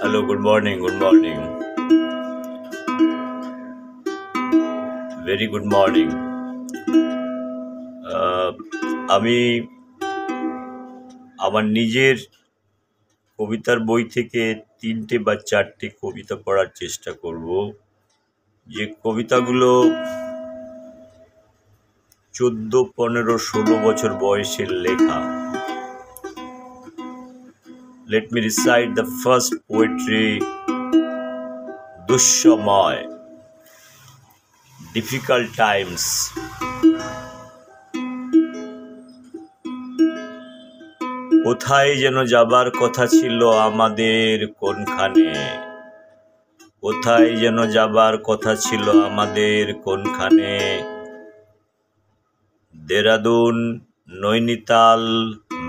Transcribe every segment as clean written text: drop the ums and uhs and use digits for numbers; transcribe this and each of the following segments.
Hello, good morning, good morning. Very good morning. আমি আমার নিজের কবিতার বই থেকে 3টে বা 4টে কবিতা পড়ার চেষ্টা করব, যে কবিতাগুলো 14, 15, 16 বছর বয়সের লেখা। Let me recite the first poetry, দুঃসময়, difficult times. কোথায় যেন যাবার কথা ছিল আমাদের কোনখানে, কোথায় যেন যাবার কথা ছিল আমাদের কোনখানে, দেরাদুন, নৈনিতাল,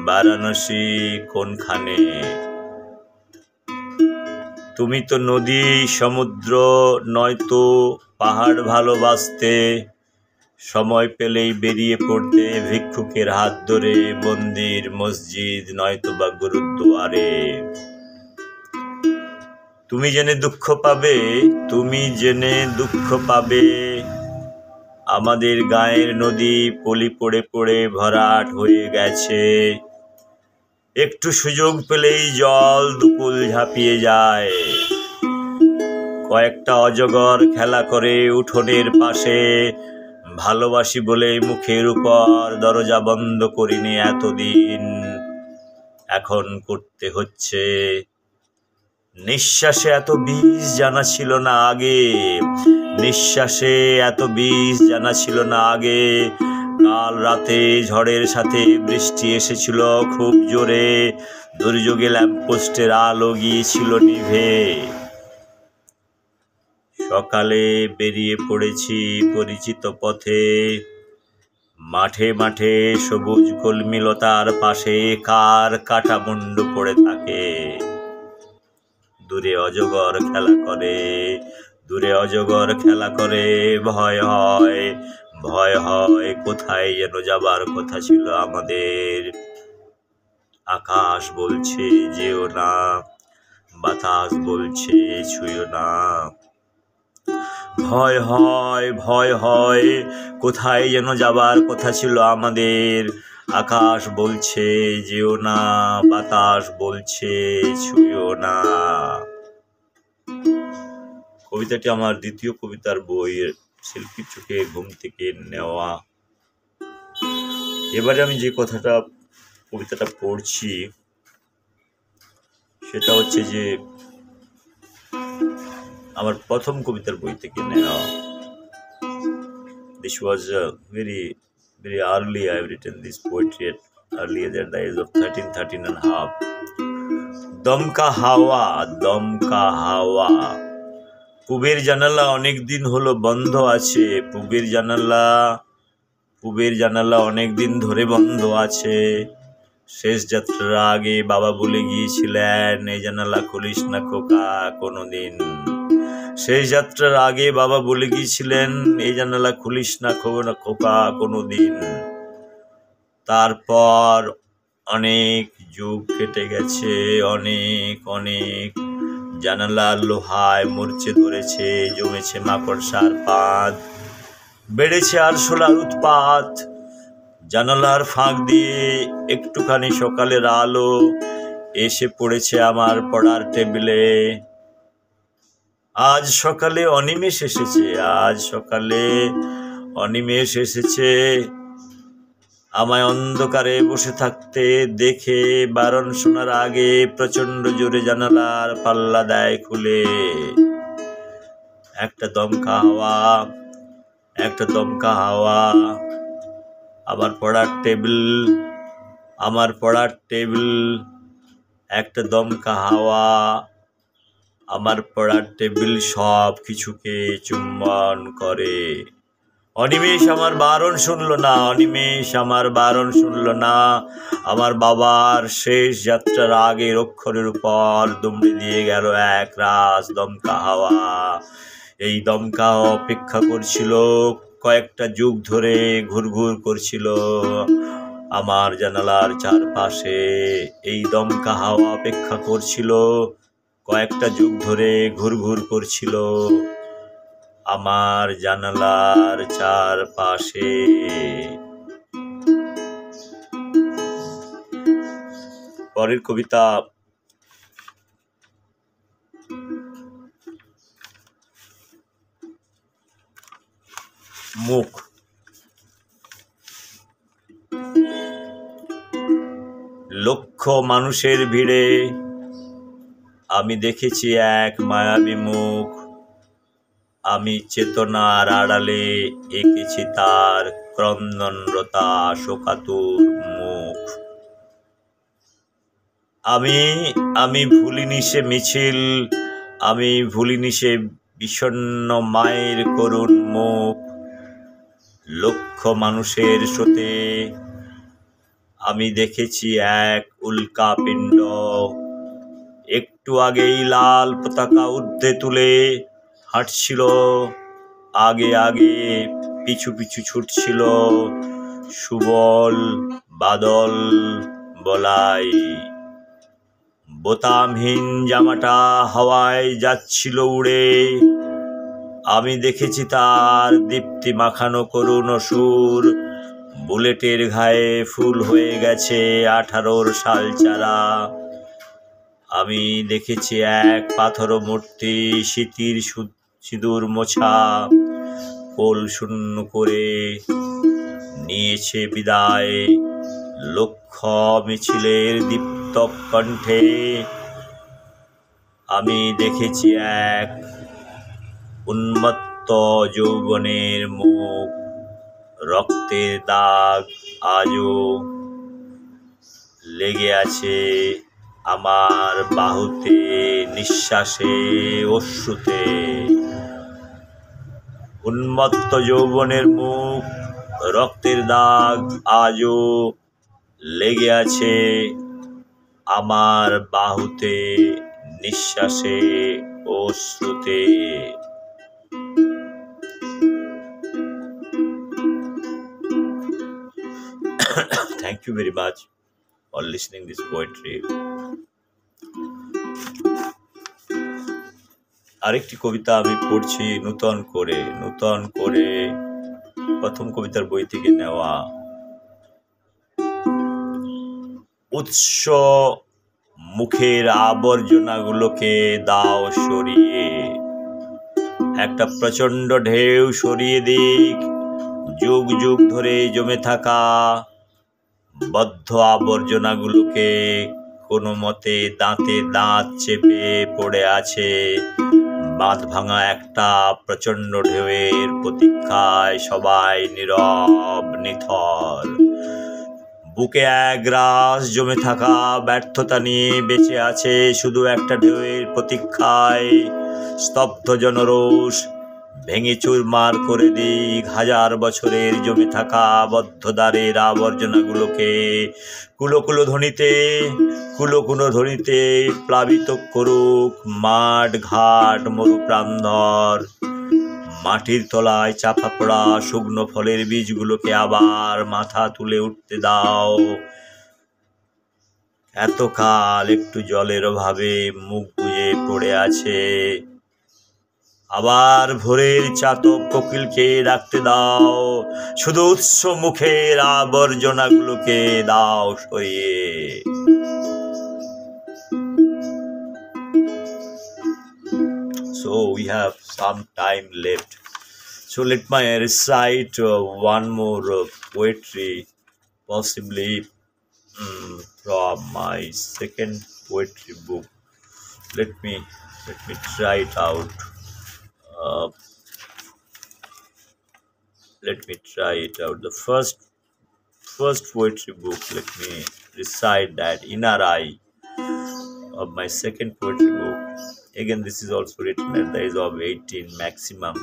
বারাণসী কোনখানে। তুমি তো নদী সমুদ্র নয়তো পাহাড় ভালোবাসতে, সময় পেলেই বেরিয়ে পড়তে ভিক্ষুকের হাত ধরে মন্দির মসজিদ নয়তো বা গুরুদ্বারে। তুমি জেনে দুঃখ পাবে, তুমি জেনে দুঃখ পাবে, আমাদের গায়ের নদী পলি পড়ে পড়ে ভরাট হয়ে গেছে। একটু সুযোগ পেলেই জল দুকুল ঝাঁপিয়ে যায়। কয়েকটা অজগর খেলা করে উঠোনের পাশে, ভালোবাসি বলে মুখের উপর দরজা বন্ধ করিনি এতদিন, এখন করতে হচ্ছে। নিঃশ্বাসে এত বিষ জানা ছিল না আগে, নিঃশ্বাসে এত বিষ জানা ছিল না আগে। কাল রাতে ঝড়ের সাথে বৃষ্টি এসেছিল খুব জোরে, দুর্যোগে ল্যাম্পপোস্টের আলো গিয়েছিল নিভে। সকালে বেরিয়ে পড়েছি পরিচিত পথে, মাঠে মাঠে সবুজ কলমিলতার পাশে কার কাটা মুন্ডু পড়ে থাকে। দূরে অজগর খেলা করে, দূরে অজগর খেলা করে, ভয় হয়, ভয় হয়, কোথায় যেন যাবার কথা ছিল আমাদের। আকাশ বলছে যেও না, বাতাস বলছে ছুঁয়ো না। ভয় হয়, ভয় হয়, কোথায় যেন যাবার কথা ছিল আমাদের। আকাশ বলছে যেও না, বাতাস বলছে ছুঁয়ো না। কবিতাটি আমার দ্বিতীয় কবিতার বইয়ের শিল্পীর চোখে ঘুম থেকে নেওয়া। এবারে আমি যে কবিতাটা পড়ছি সেটা হচ্ছে যে আমার প্রথম কবিতার বই থেকে নেওয়া। This was very early. I have written this poetry at earlier than the age of 13 and a half. দমকা হাওয়া, দমকা হাওয়া। পূবের জানালা অনেক দিন হলো বন্ধ আছে, পূবের জানালা অনেক দিন ধরে বন্ধ আছে। শেষ যাত্রার আগে বাবা বলে গিয়েছিলেন, এই জানালা খুলিস না খোকা কোনোদিন। শেষ যাত্রার আগে বাবা বলে গিয়েছিলেন, এই জানালা খুলিস না খোকা কোনোদিন। তারপর অনেক যুগ কেটে গেছে, অনেক অনেক। জানালার লোহায় মরচে ধরেছে, জমেছে মাকড়সার পাত, বেড়েছে আরশোলার উৎপাত। জানালার ফাঁক দিয়ে একটুখানি সকালের আলো এসে পড়েছে আমার পড়ার টেবিলে। আজ সকালে অনিমেষ এসেছে, আজ সকালে অনিমেষ এসেছে, আমায় অন্ধকারে বসে থাকতে দেখে বারণ শোনার আগে প্রচন্ড জোরে জানালার পাল্লা দেয় খুলে। একটা দমকা হাওয়া, একটা দমকা হাওয়া। আমার পড়ার টেবিল, একটা দমকা হাওয়া। আমার পড়ার টেবিল সব কিছুকে চুম্বন করে। অনিমেষ আমার বারণ শুনলো না, অনিমেষ আমার বারণ শুনলো না। আমার বাবার শেষ যাত্রার আগের অক্ষরের উপর দুমড়ে দিয়ে গেল এক রাস দমকা হাওয়া। এই দমকা অপেক্ষা করছিল, কয়েকটা যুগ ধরে ঘুরঘুর করছিল আমার জানালার চারপাশে। এই দমকা হাওয়া অপেক্ষা করছিল কয়েকটা যুগ ধরে ঘুরঘুর করছিল আমার জানালার চারপাশে। পরের কবিতা। মুখ। লক্ষ মানুষের ভিড়ে আমি দেখেছি এক মায়াবী মুখ। আমি চেতনার আড়ালে এঁকেছি তার ক্রন্দনরতা শোকাতুর মুখ। আমি ভুলিনি সে মিছিল, আমি ভুলিনি সে বিষণ্ণ মায়ের করুণ মুখ। লক্ষ মানুষের স্রোতে আমি দেখেছি এক উল্কাপিণ্ড। একটু আগেই লাল পতাকা ঊর্ধ্বে তুলে হাঁটছিল, আগে আগে পিছু পিছু ছুটছিল সুবল বাদল বলাই। বোতামহীন জামাটা হাওয়ায় যাচ্ছিল উড়ে, আমি দেখেছি তার দীপ্তি মাখানো করুণ সুর। বুলেটের ঘায়ে ফুল হয়ে গেছে 18 সাল চারা। আমি দেখেছি এক পাথর মূর্তি স্মৃতির সিঁদুর মোছা কোল শূন্য করে নিয়েছে বিদায় লক্ষ মিছিলের দীপ্ত কণ্ঠে। আমি দেখেছি এক উন্মত্ত যৌবনের মুখ। রক্তের দাগ আজও লেগে আছে আমার বাহুতে, নিঃশ্বাসে, অশ্রুতে। উন্মত্ত যৌবনের মুখ, রক্তের দাগ আজও লেগে আছে আমার বাহুতে, নিঃশ্বাসে, অশ্রুতে। Thank you very much for listening this poetry. আরেকটি কবিতা আমি পড়ছি নূতন করে প্রথম কবিতার বই থেকে নেওয়া। উৎস মুখের আবর্জনাগুলোকে দাও সরিয়ে, একটা প্রচন্ড ঢেউ সরিয়ে দিক যুগ যুগ ধরে জমে থাকা বদ্ধ আবর্জনাগুলোকে। কোনো মতে দাঁতে দাঁত চেপে পড়ে আছে বাঁধ ভাঙা একটা প্রচন্ড ঢেউয়ের প্রতীক্ষায় সবাই নীরব নিথর। বুকে এক রাশ জমে থাকা ব্যর্থতা নিয়ে বেঁচে আছে শুধু একটা ঢেউয়ের প্রতীক্ষায়। স্তব্ধ জনরোষ ভেঙে চুরমার করে দিক 1000 বছরের জমে থাকা বদ্ধদ্বারের আবর্জনাগুলোকে। কুলো কুলো ধ্বনিতে প্লাবিত করুক মাঠ ঘাট মরুপ্রান্তর। মাটির তলায় চাপা পড়া শুকনো ফলের বীজগুলোকে আবার মাথা তুলে উঠতে দাও। এতকাল একটু জলের অভাবে মুখ বুজে পড়ে আছে, আবার ভোরের চাতক কোকিলকে ডাকতে দাও। শুধু উৎস মুখের আবর্জনাগুলোকে দাও সরিয়ে। So we have some time left. So let me recite one more poetry, possibly from my second poetry book. Let me try it out. Let me try it out. The first poetry book. Let me recite that Inner Eye of my second poetry book. Again, this is also written at the age of 18 maximum.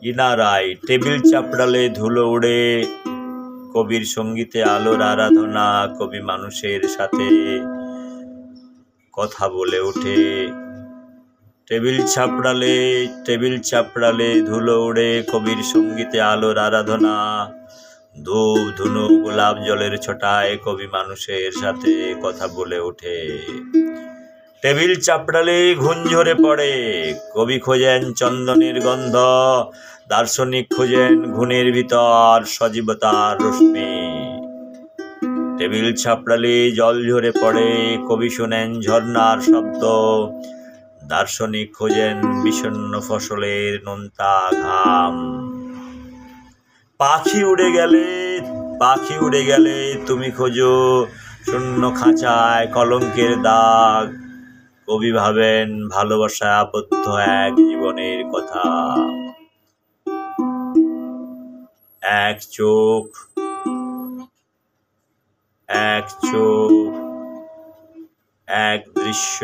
Inner Eye. Table চাপড়ালে ধুলো উড়ে, কবির সঙ্গীতে আলোর আরাধনা। কবি মানুষের সাথে কথা বলে ওঠে। টেবিল চাপড়ালে ধুলো উড়ে, কবির সঙ্গীতে আলোর আরাধনা। ধূপ ধুনো গোলাপ জলের ছটায় কবি মানুষের সাথে কথা বলে ওঠে। টেবিল চাপড়ালে ঘুণ ঝরে পড়ে, কবি খোঁজেন চন্দনের গন্ধ, দার্শনিক খোঁজেন ঘুণের ভিতর সজীবতার রশ্মি। টেবিল চাপড়ালে জল ঝরে পড়ে, কবি শোনেন ঝর্ণার শব্দ, দার্শনিক খোঁজেন বিষণ্ণ ফসলের নোনতা ঘাম। পাখি উড়ে গেলে তুমি খোঁজো শূন্য খাঁচায় কলঙ্কের দাগ, কবি ভাবেন ভালোবাসায় আবদ্ধ এক জীবনের কথা। এক চোখ এক দৃশ্য,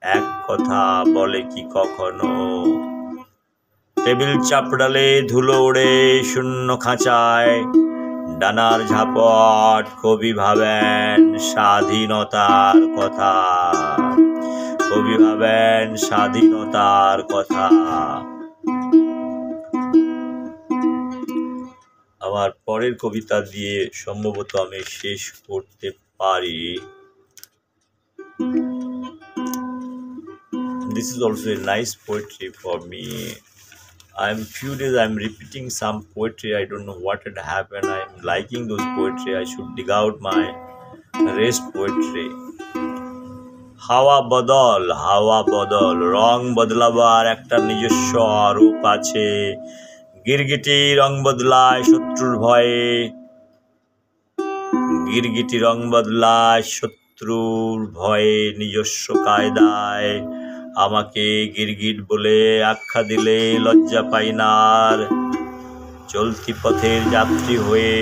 এক কথা বলে কি কখনো? টেবিল চাপড়ালে ধুলো ওড়ে শূন্য খাঁচায় ডানার ঝাপট, কবি ভাবেন স্বাধীনতার কথা। আমার পরের কবিতা দিয়ে সম্ভবত আমি শেষ করতে পারি। This is also a nice poetry for me. Few days I'm repeating some poetry. I don't know what had happened. I'm liking those poetry. I should dig out my rest poetry. হাওয়া বদল, রং বদলাবার একটা নিজস্ব রূপ আছে। গিরগিটি রং বদলায় শত্রুর ভয়ে, নিজস্ব কায়দায়। আমাকে গিরগিট বলে আখ্যা দিলে লজ্জা পাই না আর। চলতি পথের যাত্রী হয়ে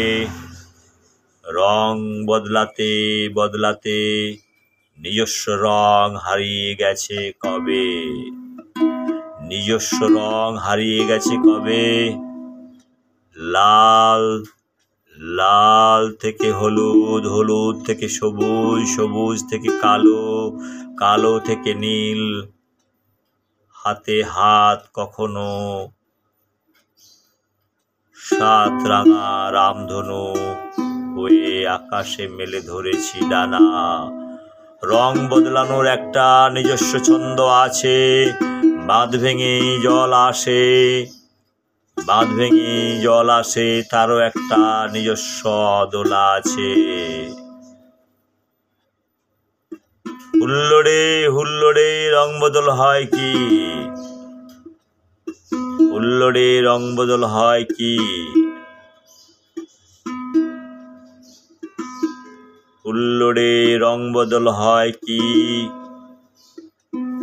রং বদলাতে নিজস্ব রং হারিয়ে গেছে কবে। লাল থেকে হলুদ থেকে সবুজ থেকে কালো থেকে নীল। হাতে হাত কখনো সাত রাঙা রামধনু হয়ে আকাশে মেলে ধরেছি ডানা। রং বদলানোর একটা নিজস্ব ছন্দ আছে। বাঁধ ভেঙে জল আসে, তারও একটা নিজস্ব দোলা আছে। হুল্লোড়ে রং বদল হয় কি?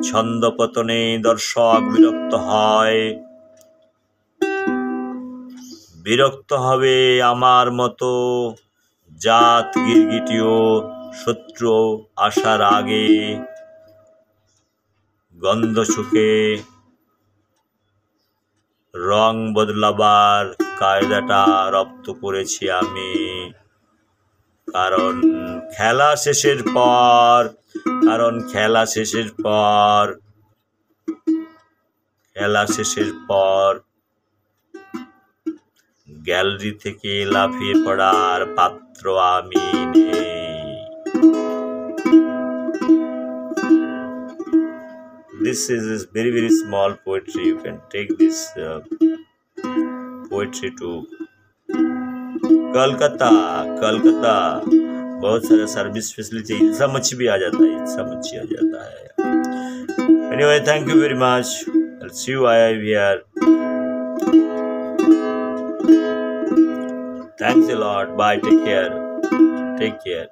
ছন্দপতনে দর্শক বিরক্ত হবে আমার মতো জাত গিরগিটিও শত্রু আসার আগে। গন্ধ শুকে রং বদলাবার কায়দাটা রপ্ত করেছি আমি। কারণ খেলা শেষের পর গ্যালারি থেকে লাফিয়ে পড়ার পাত্র আমি নেই। This is very, very small poetry. You can take this poetry to Calcutta. बहुत सारा सर्विस फैसिलिटी, इंसा मच्छी भी आ जाता है। Anyway, thank you very much. I'll see you here. Thanks a lot. Bye. Take care.